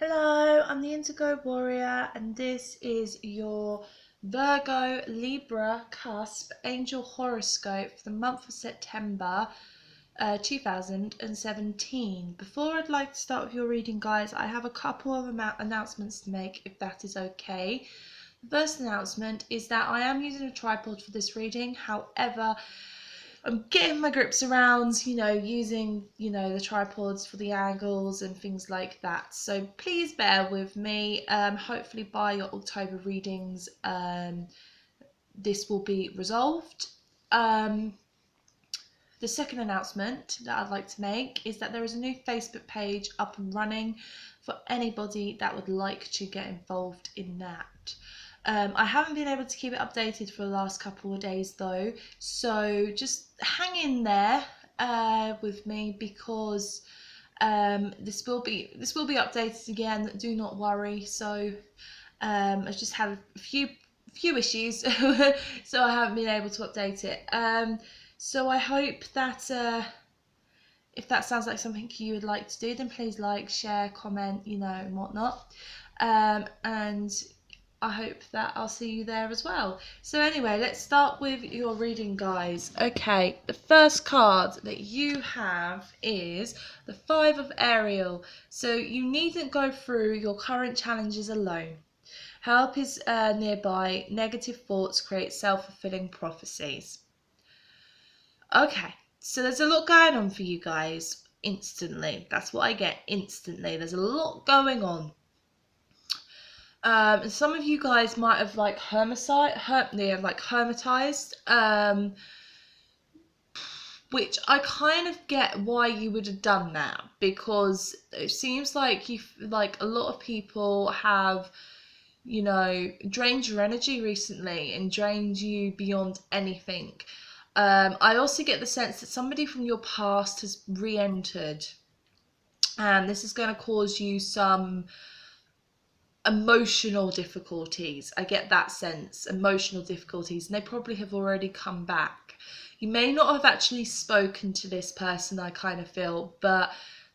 Hello, I'm the Indigo Warrior, and this is your Virgo, Libra, Cusp, Angel Horoscope for the month of September 2017. Before I'd like to start with your reading, guys, I have a couple of announcements to make, if that is okay. The first announcement is that I am using a tripod for this reading. However, I'm getting my grips around, using, the tripods for the angles and things like that. So please bear with me. Hopefully by your October readings, this will be resolved. The second announcement that I'd like to make is that there is a new Facebook page up and running for anybody that would like to get involved in that. I haven't been able to keep it updated for the last couple of days though, so just hang in there with me because this will be updated again. Do not worry. So I just had a few issues, so I haven't been able to update it. So I hope that if that sounds like something you would like to do, then please like, share, comment, and whatnot. And I hope that I'll see you there as well. So anyway, let's start with your reading, guys. Okay, the first card that you have is the Five of Ariel. So you needn't go through your current challenges alone. Help is nearby. Negative thoughts create self-fulfilling prophecies. Okay, so there's a lot going on for you guys instantly. That's what I get instantly. There's a lot going on. Some of you guys might have hermetized, which I kind of get why you would have done that, because it seems like a lot of people have, drained your energy recently and drained you beyond anything. I also get the sense that somebody from your past has re-entered, and this is going to cause you some emotional difficulties. I get that sense, emotional difficulties, and they probably have already come back. You may not have actually spoken to this person, I kind of feel, but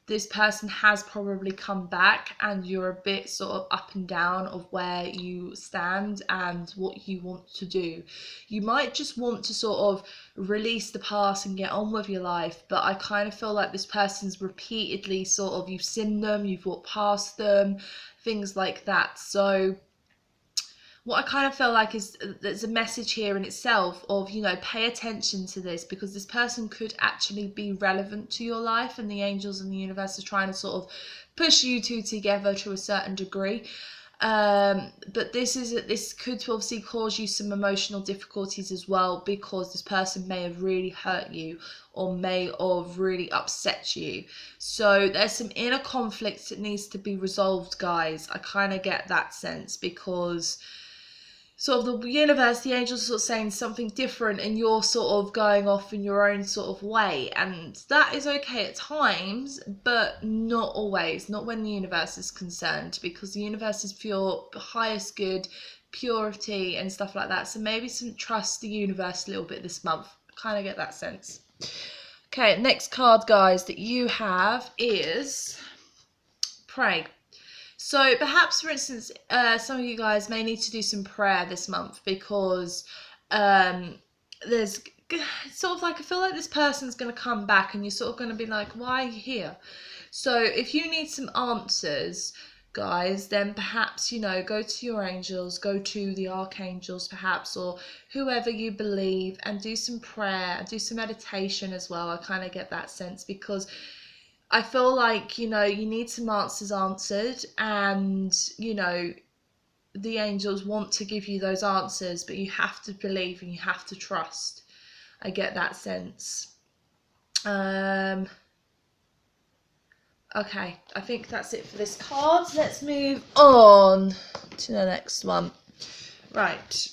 this person has probably come back and you're a bit sort of up and down of where you stand and what you want to do. You might just want to sort of release the past and get on with your life, but I kind of feel like this person's repeatedly sort of, you've seen them, you've walked past them, things like that. So what I kind of feel like is there's a message here in itself of, pay attention to this, because this person could actually be relevant to your life, and the angels and the universe are trying to sort of push you two together to a certain degree. But this could obviously cause you some emotional difficulties as well, because this person may have really hurt you or may have really upset you. So there's some inner conflicts that needs to be resolved, guys. I kind of get that sense, because sort of the universe, the angels are sort of saying something different, and you're sort of going off in your own sort of way, and that is okay at times, but not always, not when the universe is concerned, because the universe is pure, highest good, purity and stuff like that. So maybe trust the universe a little bit this month. I kind of get that sense. Okay, next card, guys, that you have is Pray. So perhaps, for instance, some of you guys may need to do some prayer this month, because there's sort of like, I feel like this person's going to come back and you're sort of going to be like, why are you here? So if you need some answers, guys, then perhaps, go to your angels, go to the archangels perhaps, or whoever you believe, and do some prayer, do some meditation as well. I kind of get that sense, because I feel like, you need some answers answered, and, the angels want to give you those answers, but you have to believe and you have to trust. I get that sense. Okay, I think that's it for this card. Let's move on to the next one. Right.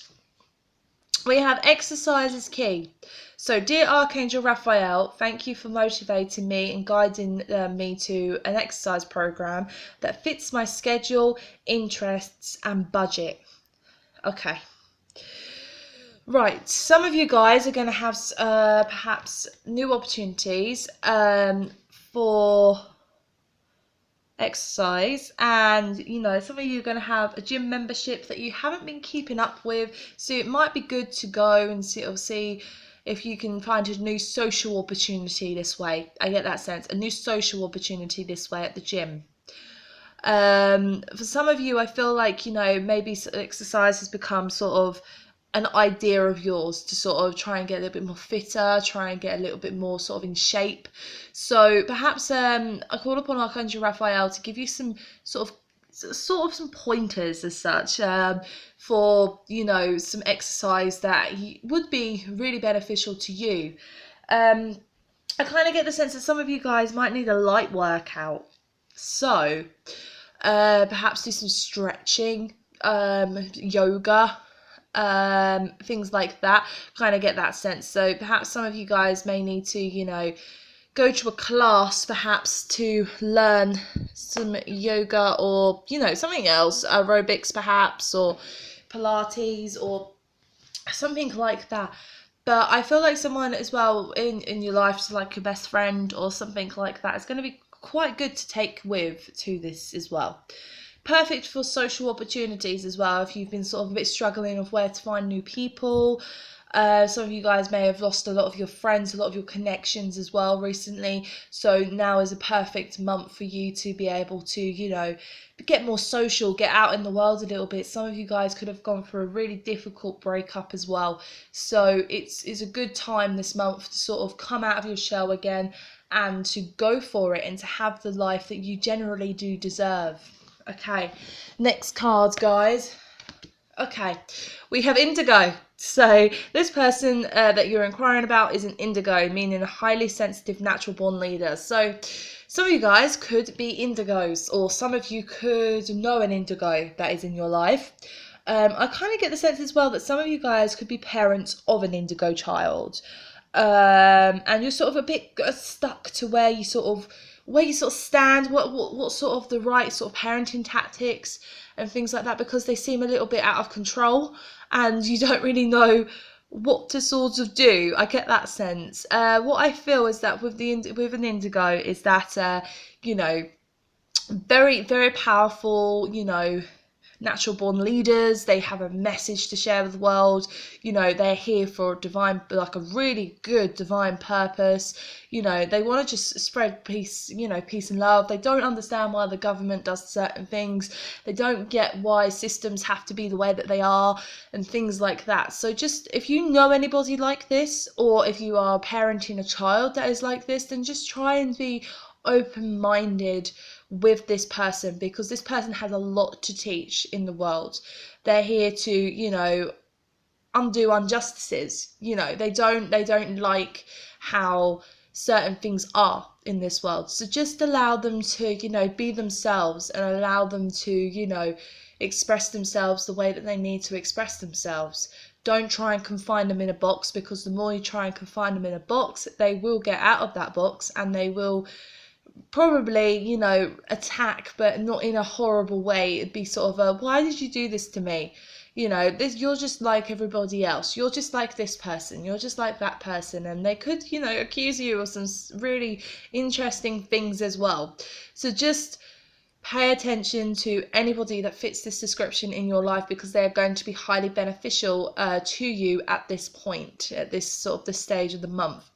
We have exercise is key. So, dear Archangel Raphael, thank you for motivating me and guiding me to an exercise program that fits my schedule, interests, and budget. Okay. Right, some of you guys are going to have perhaps new opportunities for exercise, and you know, some of you are going to have a gym membership that you haven't been keeping up with, so it might be good to go and see if you can find a new social opportunity this way. I get that sense, a new social opportunity this way at the gym. For some of you, I feel like, you know, maybe exercise has become sort of an idea of yours to sort of try and get a little bit more fitter, try and get a little bit more sort of in shape. So perhaps I called upon Archangel Raphael to give you some sort of some pointers as such, for, you know, some exercise that would be really beneficial to you. I kind of get the sense that some of you guys might need a light workout. So perhaps do some stretching, yoga, things like that. Kind of get that sense. So perhaps some of you guys may need to, you know, go to a class perhaps to learn some yoga, or, you know, something else, aerobics perhaps, or Pilates, or something like that. But I feel like someone as well in your life, so like your best friend or something like that, is going to be quite good to take with to this as well. Perfect for social opportunities as well, if you've been sort of a bit struggling of where to find new people. Some of you guys may have lost a lot of your friends, a lot of your connections as well recently. So now is a perfect month for you to be able to, you know, get more social, get out in the world a little bit. Some of you guys could have gone through a really difficult breakup as well. So it's a good time this month to sort of come out of your shell again and to go for it and to have the life that you generally do deserve. Okay, next card, guys. Okay, we have Indigo. So this person that you're inquiring about is an Indigo, meaning a highly sensitive natural born leader. So some of you guys could be Indigos, or some of you could know an Indigo that is in your life. I kind of get the sense as well that some of you guys could be parents of an Indigo child. And you're sort of a bit stuck to where you sort of stand, what sort of the right sort of parenting tactics and things like that, because they seem a little bit out of control and you don't really know what to sort of do. I get that sense. What I feel is that with an Indigo is that you know, very, very powerful, you know, natural born leaders. They have a message to share with the world. You know, they're here for a divine, like a really good divine purpose. You know, they want to just spread peace, you know, peace and love. They don't understand why the government does certain things. They don't get why systems have to be the way that they are and things like that. So just, if you know anybody like this, or if you are parenting a child that is like this, then just try and be open-minded with this person, because this person has a lot to teach in the world. They're here to, you know, undo injustices. You know, they don't like how certain things are in this world. So just allow them to, you know, be themselves, and allow them to, you know, express themselves the way that they need to express themselves. Don't try and confine them in a box, because the more you try and confine them in a box, they will get out of that box and they will probably, you know, attack, but not in a horrible way. It'd be sort of a, why did you do this to me? You know, this, you're just like everybody else. You're just like this person. You're just like that person. And they could, you know, accuse you of some really interesting things as well. So just pay attention to anybody that fits this description in your life, because they're going to be highly beneficial to you at this point, at this sort of the stage of the month.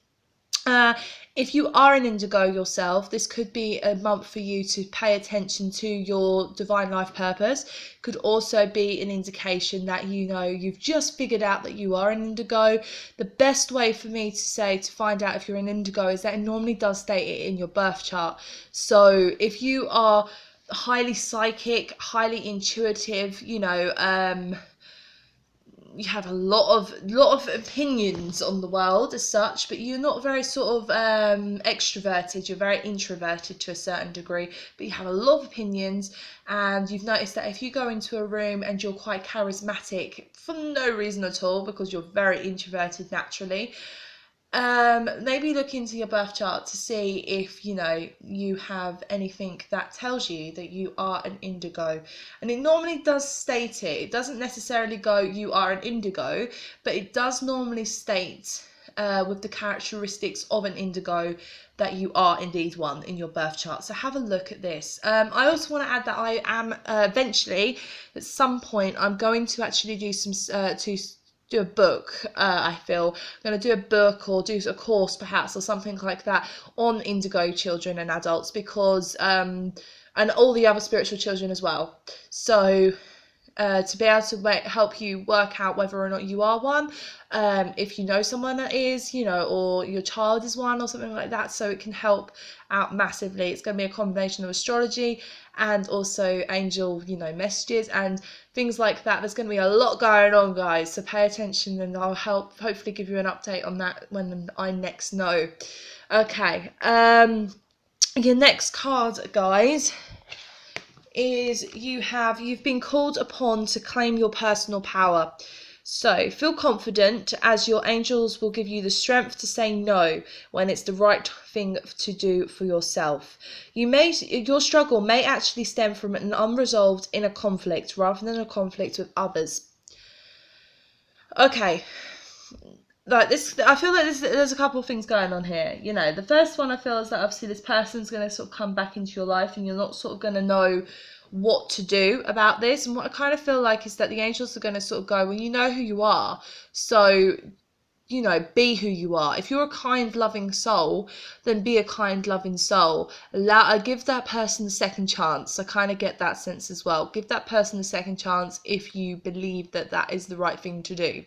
If you are an Indigo yourself, this could be a month for you to pay attention to your divine life purpose. Could also be an indication that, you know, you've just figured out that you are an Indigo. The best way for me to say to find out if you're an Indigo is that it normally does state it in your birth chart. So if you are highly psychic, highly intuitive, you know, you have a lot of opinions on the world as such, but you're not very sort of extroverted. You're very introverted to a certain degree, but you have a lot of opinions. And you've noticed that if you go into a room and you're quite charismatic for no reason at all, because you're very introverted naturally, maybe look into your birth chart to see if, you know, you have anything that tells you that you are an Indigo. And it normally does state it. It doesn't necessarily go, you are an Indigo, but it does normally state with the characteristics of an indigo, that you are indeed one in your birth chart. So have a look at this. I also want to add that I am eventually, at some point, I'm going to actually do some do a book. I feel I'm going to do a book or do a course perhaps or something like that on indigo children and adults, because and all the other spiritual children as well. So to be able to help you work out whether or not you are one, if you know someone that is, you know, or your child is one or something like that, so it can help out massively. It's going to be a combination of astrology and also angel, you know, messages and things like that. There's going to be a lot going on, guys, so pay attention, and I'll hopefully give you an update on that when I next know. Okay, your next card, guys, is you've been called upon to claim your personal power. So feel confident, as your angels will give you the strength to say no when it's the right thing to do for yourself. Your struggle may actually stem from an unresolved inner conflict rather than a conflict with others. Okay, like this, I feel like there's a couple of things going on here. You know, the first one I feel is that obviously this person's going to sort of come back into your life and you're not sort of going to know what to do about this. And what I kind of feel like is that the angels are going to sort of go, well, you know who you are, so, you know, be who you are. If you're a kind, loving soul, then be a kind, loving soul. Give that person a second chance. I kind of get that sense as well. Give that person a second chance if you believe that that is the right thing to do.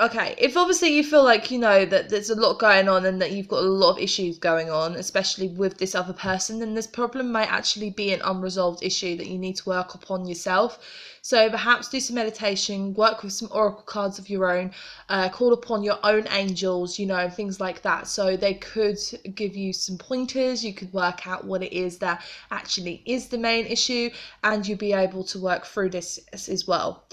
Okay, if obviously you feel like, you know, that there's a lot going on and that you've got a lot of issues going on, especially with this other person, then this problem might actually be an unresolved issue that you need to work upon yourself. So perhaps do some meditation, work with some oracle cards of your own, call upon your own angels, you know, and things like that. So they could give you some pointers. You could work out what it is that actually is the main issue, and you'll be able to work through this as well.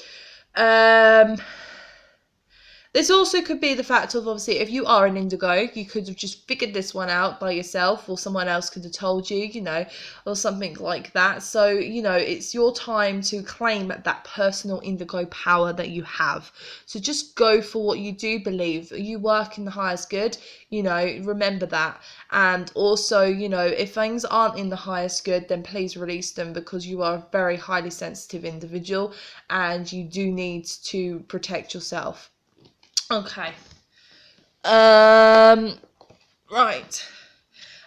This also could be the fact of, obviously, if you are an indigo, you could have just figured this one out by yourself, or someone else could have told you, you know, or something like that. So, you know, it's your time to claim that personal indigo power that you have. So just go for what you do believe. You work in the highest good, you know, remember that. And also, you know, if things aren't in the highest good, then please release them, because you are a very highly sensitive individual and you do need to protect yourself. Okay. Right.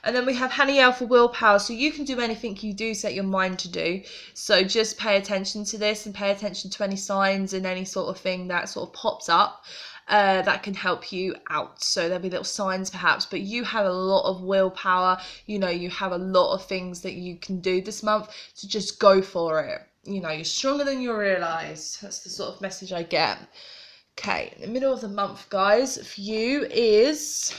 And then we have Honey Alpha Willpower. So you can do anything you do set your mind to do. So just pay attention to this and pay attention to any signs and any sort of thing that sort of pops up that can help you out. So there'll be little signs perhaps, but you have a lot of willpower. You know, you have a lot of things that you can do this month. So just go for it. You know, you're stronger than you realise. That's the sort of message I get. Okay, in the middle of the month, guys, for you is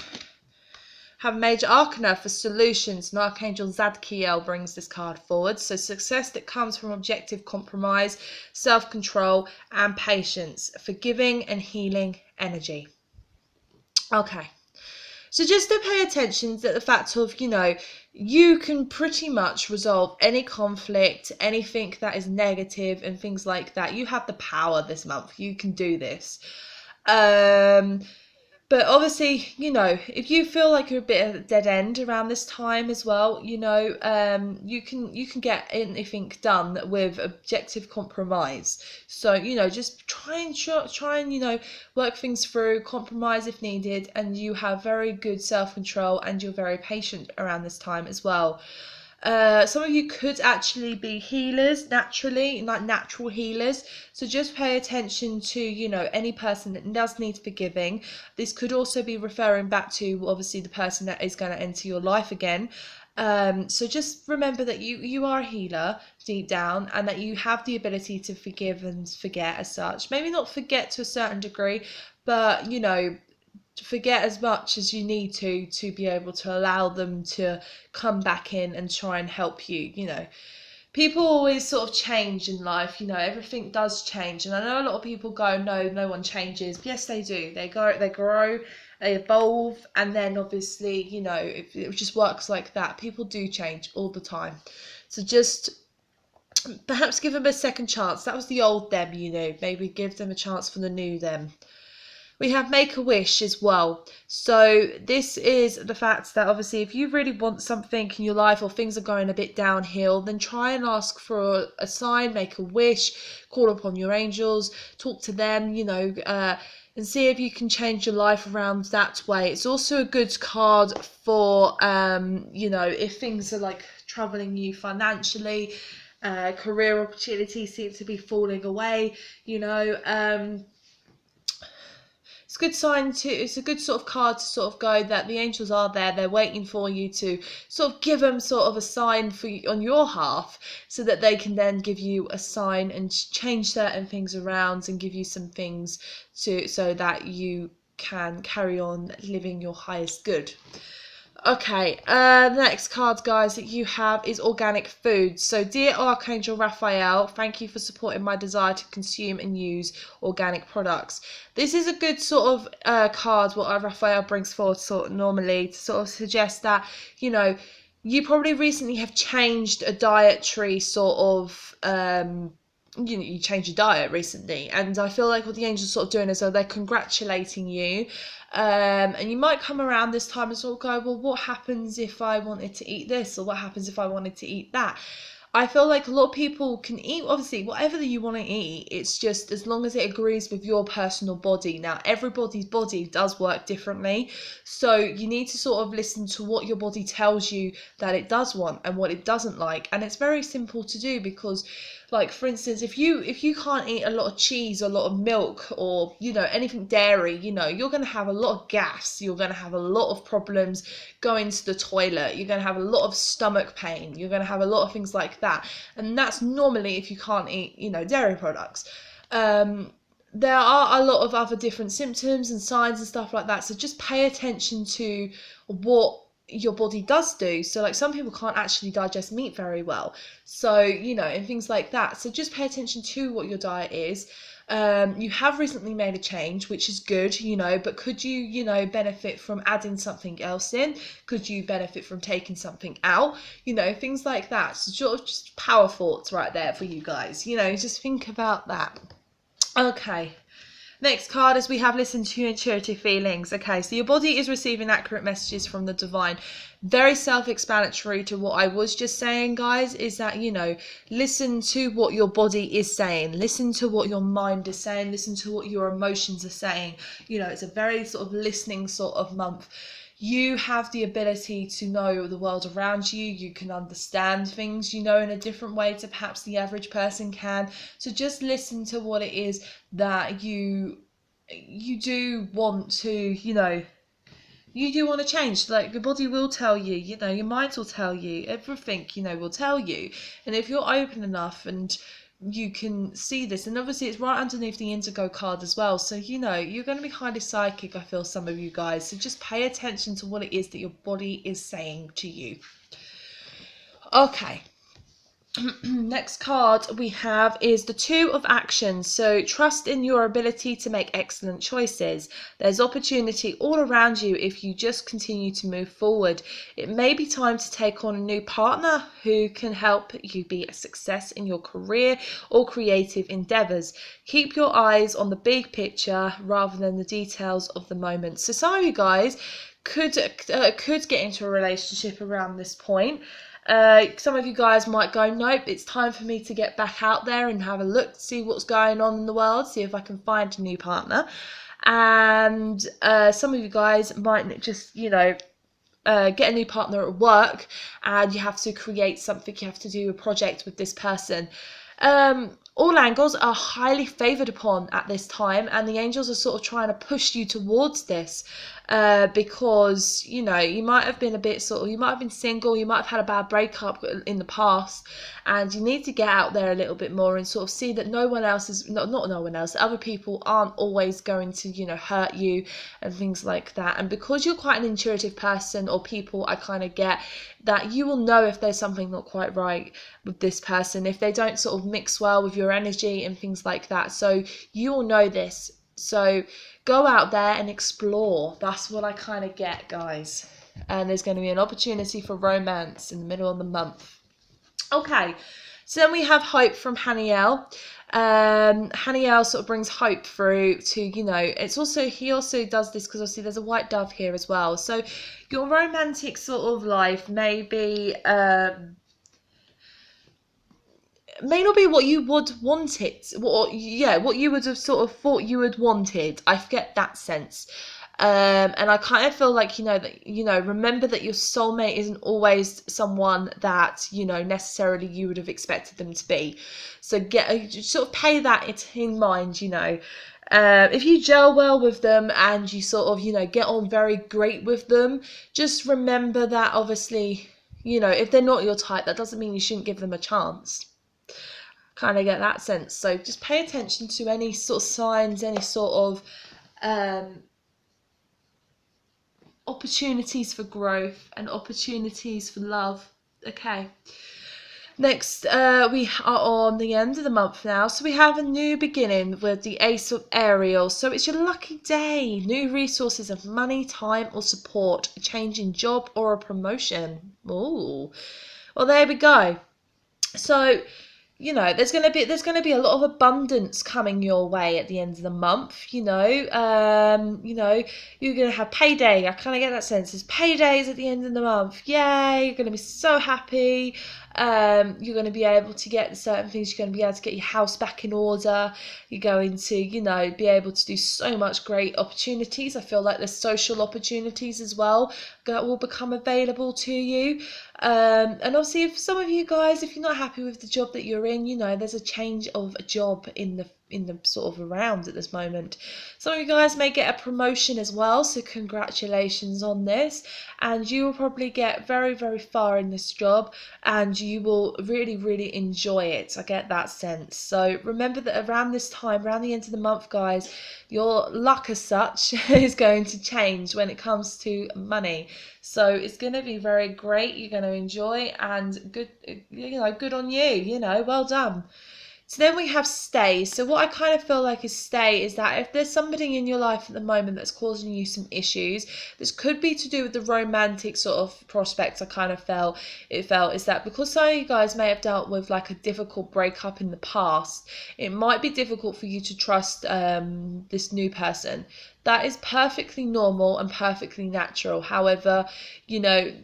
have Major Arcana for solutions, and Archangel Zadkiel brings this card forward. So success that comes from objective compromise, self-control, and patience, forgiving and healing energy. Okay. So just to pay attention to the fact of, you know, you can pretty much resolve any conflict, anything that is negative and things like that. You have the power this month. You can do this. But obviously, you know, if you feel like you're a bit at a dead end around this time as well, you know, you can get anything done with objective compromise. So, you know, just try and you know, work things through, compromise if needed, and you have very good self-control and you're very patient around this time as well. Some of you could actually be healers naturally, like natural healers. So just pay attention to, you know, any person that does need forgiving. This could also be referring back to, obviously, the person that is going to enter your life again. So just remember that you are a healer deep down, and that you have the ability to forgive and forget as such. Maybe not forget to a certain degree, but, you know, forget as much as you need to be able to allow them to come back in and try and help you. You know, people always sort of change in life, you know, everything does change. And I know a lot of people go, no one changes. Yes, they do. They grow, they evolve, and then obviously, you know, it just works like that. People do change all the time. So just Perhaps give them a second chance. That was the old them, you know. Maybe give them a chance for the new them. We have make a wish as well. So this is the fact that obviously if you really want something in your life or things are going a bit downhill, then try and ask for a sign, make a wish, call upon your angels, talk to them, you know, and see if you can change your life around that way. It's also a good card for, you know, if things are like troubling you financially, career opportunities seem to be falling away, you know. It's a good sign to, it's a good sort of card to sort of go that the angels are there, they're waiting for you to sort of give them sort of a sign for you on your half, so that they can then give you a sign and change certain things around and give you some things to, so that you can carry on living your highest good. Okay, the next card, guys, that you have is organic food. So, dear Archangel Raphael, thank you for supporting my desire to consume and use organic products. This is a good sort of card, what Raphael brings forward sort of normally to sort of suggest that, you know, you probably recently have changed a dietary sort of you changed your diet recently, and I feel like what the angels sort of doing is they're congratulating you, and you might come around this time and sort of go, well, what happens if I wanted to eat this, or what happens if I wanted to eat that? I feel like a lot of people can eat, obviously, whatever you want to eat. It's just as long as it agrees with your personal body. Now, everybody's body does work differently. So you need to sort of listen to what your body tells you that it does want and what it doesn't like. And it's very simple to do because, like, for instance, if you can't eat a lot of cheese or a lot of milk or, you know, anything dairy, you know, you're going to have a lot of gas. You're going to have a lot of problems going to the toilet. You're going to have a lot of stomach pain. You're going to have a lot of things like that, and that's normally if you can't eat, you know, dairy products. There are a lot of other different symptoms and signs and stuff like that, so just pay attention to what your body does do. So like some people can't actually digest meat very well, so you know, and things like that. So just pay attention to what your diet is. You have recently made a change, which is good, you know, but could you, you know, benefit from adding something else in? Could you benefit from taking something out? You know, things like that. So sort of just power thoughts right there for you guys, you know, just think about that. Okay. Next card is we have listen to your intuitive feelings. Okay, so your body is receiving accurate messages from the divine. Very self-explanatory to what I was just saying, guys, is that, you know, listen to what your body is saying. Listen to what your mind is saying. Listen to what your emotions are saying. You know, it's a very sort of listening sort of month. You have the ability to know the world around you. You can understand things, you know, in a different way to perhaps the average person can. So just listen to what it is that you do want to, you know, you do want to change. Like your body will tell you, you know, your mind will tell you, everything, you know, will tell you. And if you're open enough and you can see this, and obviously it's right underneath the Indigo card as well, so you know you're going to be highly psychic, I feel, some of you guys, so just pay attention to what it is that your body is saying to you. Okay. Next card we have is the Two of Actions. So trust in your ability to make excellent choices. There's opportunity all around you if you just continue to move forward. It may be time to take on a new partner who can help you be a success in your career or creative endeavors. Keep your eyes on the big picture rather than the details of the moment. So some of you guys could get into a relationship around this point. Some of you guys might go, nope, it's time for me to get back out there and have a look, see what's going on in the world, see if I can find a new partner. And some of you guys might just, you know, get a new partner at work, and you have to create something, you have to do a project with this person. All angles are highly favoured upon at this time, and the angels are sort of trying to push you towards this, because, you know, you might have been a bit sort of, you might have been single, you might have had a bad breakup in the past, and you need to get out there a little bit more and sort of see that no one else is, not no one else, other people aren't always going to, you know, hurt you and things like that. And because you're quite an intuitive person, or people, I kind of get that you will know if there's something not quite right with this person, if they don't sort of mix well with your energy and things like that. So you will know this. So go out there and explore. That's what I kind of get, guys. And there's going to be an opportunity for romance in the middle of the month. Okay, So then we have hope from Haniel. Haniel sort of brings hope through to, you know, it's also, he also does this because obviously there's a white dove here as well. So your romantic sort of life may be, may not be what you would want it, what you would have sort of thought you would wanted. I get that sense. And I kind of feel like, remember that your soulmate isn't always someone that, necessarily you would have expected them to be. So sort of pay that in mind, if you gel well with them and you sort of, get on very great with them, just remember that obviously, if they're not your type, that doesn't mean you shouldn't give them a chance. Kind of get that sense. So just pay attention to any sort of signs, any sort of opportunities for growth and opportunities for love. Okay. Next, we are on the end of the month now, so we have a new beginning with the Ace of Ariel. So it's your lucky day. New resources of money, time, or support. A change in job or a promotion. Ooh. Well, there we go. So, there's gonna be a lot of abundance coming your way at the end of the month. You're gonna have payday. I kind of get that sense. There's paydays at the end of the month. Yay! You're gonna be so happy. You're going to be able to get certain things. You're going to be able to get your house back in order. You're going to, be able to do so much great opportunities. I feel like there's social opportunities as well that will become available to you. And obviously, if some of you guys, if you're not happy with the job that you're in, there's a change of a job in the sort of around at this moment. Some of you guys may get a promotion as well, so congratulations on this, and you will probably get very, very far in this job and you will really, really enjoy it. I get that sense. So remember that around this time, around the end of the month, guys, your luck as such is going to change when it comes to money. So it's going to be very great. You're going to enjoy, and good, good on you, well done. So then we have stay. So what I kind of feel like is stay is that if there's somebody in your life at the moment that's causing you some issues, this could be to do with the romantic sort of prospects. I kind of felt is that because some of you guys may have dealt with like a difficult breakup in the past, it might be difficult for you to trust this new person. That is perfectly normal and perfectly natural. However,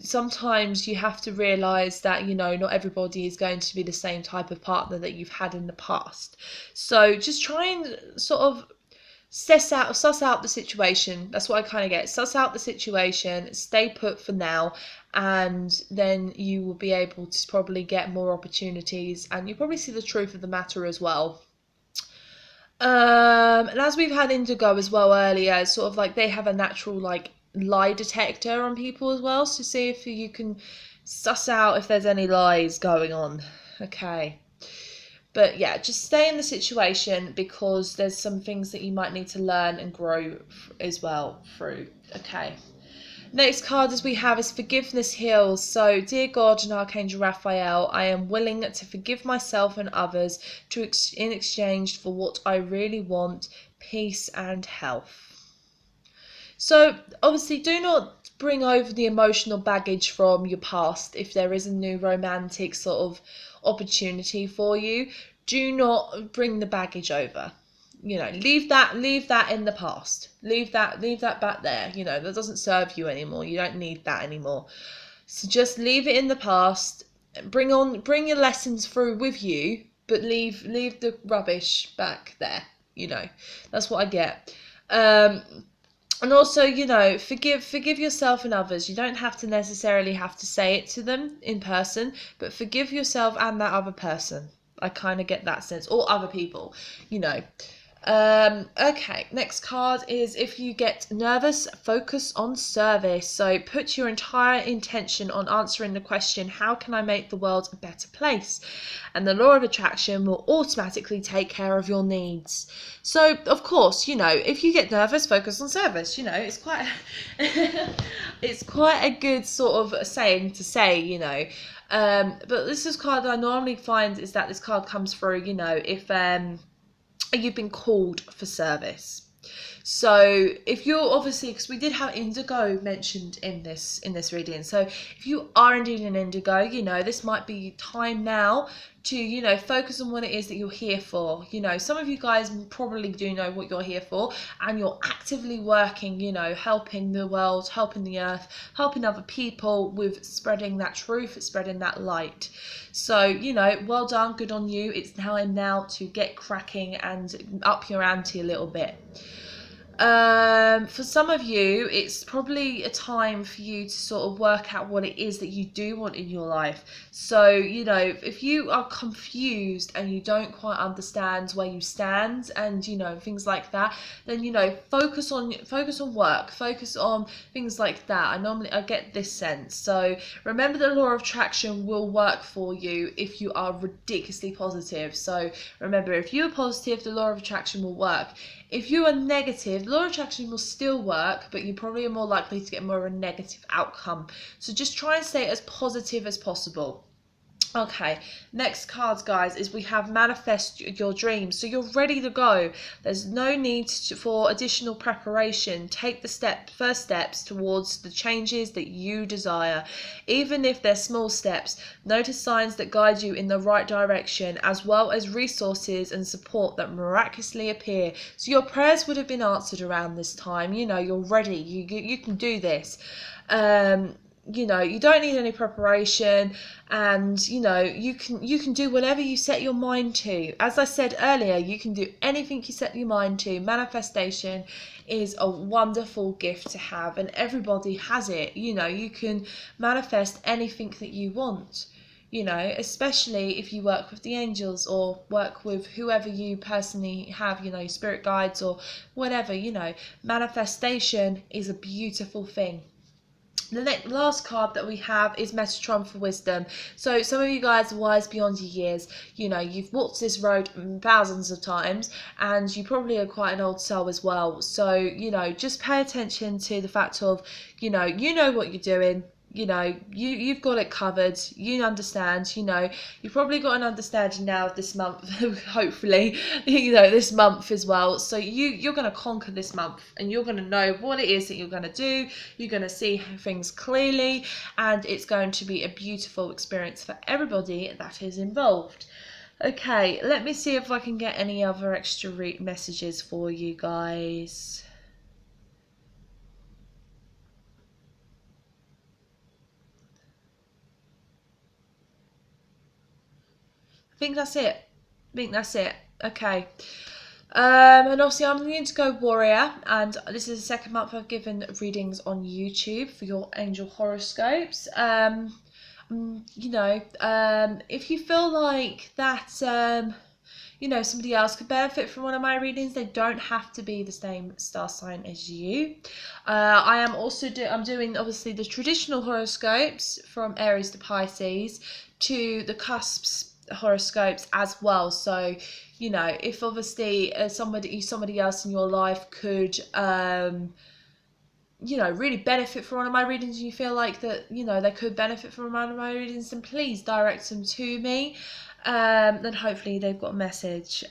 sometimes you have to realise that, not everybody is going to be the same type of partner that you've had in the past. So just try and sort of suss out the situation. That's what I kind of get. Suss out the situation, stay put for now, and then you will be able to probably get more opportunities, and you'll probably see the truth of the matter as well. And as we've had Indigo as well earlier, it's sort of like they have a natural like lie detector on people as well, so see if you can suss out if there's any lies going on. Okay, but yeah, just stay in the situation because there's some things that you might need to learn and grow as well through. Okay. Next card as we have is Forgiveness Heals. So, dear God and Archangel Raphael, I am willing to forgive myself and others in exchange for what I really want, peace and health. So, obviously, do not bring over the emotional baggage from your past if there is a new romantic sort of opportunity for you. Do not bring the baggage over. Leave that in the past. Leave that back there. That doesn't serve you anymore. You don't need that anymore. So just leave it in the past. Bring your lessons through with you, but leave the rubbish back there. That's what I get. And also, forgive yourself and others. You don't have to necessarily have to say it to them in person, but forgive yourself and that other person. I kind of get that sense, or other people, Okay, next card is if you get nervous, focus on service. So put your entire intention on answering the question, how can I make the world a better place? And the law of attraction will automatically take care of your needs. So, of course, if you get nervous, focus on service. It's quite it's quite a good sort of saying to say, but this is card that I normally find is that this card comes through, if you've been called for service. So if you're obviously, because we did have Indigo mentioned in this reading, so if you are indeed an Indigo, you know, this might be time now to, you know, focus on what it is that you're here for. You know, some of you guys probably do know what you're here for, and you're actively working, you know, helping the world, helping the earth, helping other people with spreading that truth, spreading that light. So, you know, well done, good on you. It's time now to get cracking and up your ante a little bit. For some of you, it's probably a time for you to sort of work out what it is that you do want in your life. So, you know, if you are confused and you don't quite understand where you stand and, you know, things like that, then, you know, focus on work, focus on things like that. I get this sense. So remember, the law of attraction will work for you if you are ridiculously positive. So remember, if you're positive, the law of attraction will work. If you are negative, the law of attraction will still work, but you probably are more likely to get more of a negative outcome. So just try and stay as positive as possible. Okay, next cards, guys, is we have manifest your dreams. So you're ready to go. There's no need for additional preparation. Take the first steps towards the changes that you desire. Even if they're small steps, notice signs that guide you in the right direction, as well as resources and support that miraculously appear. So your prayers would have been answered around this time. You know, you're ready. You can do this. You know, you don't need any preparation, and you know, you can do whatever you set your mind to. As I said earlier, you can do anything you set your mind to. Manifestation is a wonderful gift to have, and everybody has it. You know, you can manifest anything that you want, you know, especially if you work with the angels or work with whoever you personally have, you know, spirit guides or whatever. You know, manifestation is a beautiful thing. The last card that we have is Metatron for wisdom. So some of you guys are wise beyond your years. You know, you've walked this road thousands of times, and you probably are quite an old soul as well. So, you know, just pay attention to the fact of, you know what you're doing. You know, you've got it covered. You understand. You know, you've probably got an understanding now of this month, hopefully, you know, this month as well. So you're going to conquer this month, and you're going to know what it is that you're going to do. You're going to see things clearly, and it's going to be a beautiful experience for everybody that is involved. Okay, let me see if I can get any other extra messages for you guys. I think that's it. Okay. And obviously I'm the Indigo Warrior, and this is the second month I've given readings on YouTube for your angel horoscopes. You know, if you feel like that, you know, somebody else could benefit from one of my readings, they don't have to be the same star sign as you. I am also I'm doing obviously the traditional horoscopes from Aries to Pisces to the Cusps horoscopes as well. So, you know, if obviously somebody else in your life could you know, really benefit from one of my readings, and you feel like that, you know, they could benefit from one of my readings, then please direct them to me. Then hopefully they've got a message.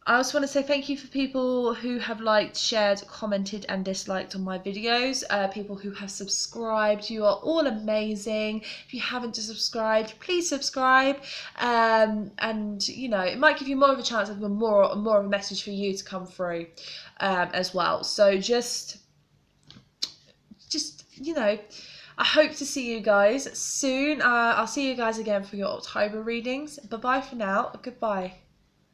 I also want to say thank you for people who have liked, shared, commented and disliked on my videos. People who have subscribed, you are all amazing. If you haven't subscribed, please subscribe. And you know, it might give you more of a chance of more of a message for you to come through as well. So just you know, I hope to see you guys soon. I'll see you guys again for your October readings. Bye bye for now. Goodbye.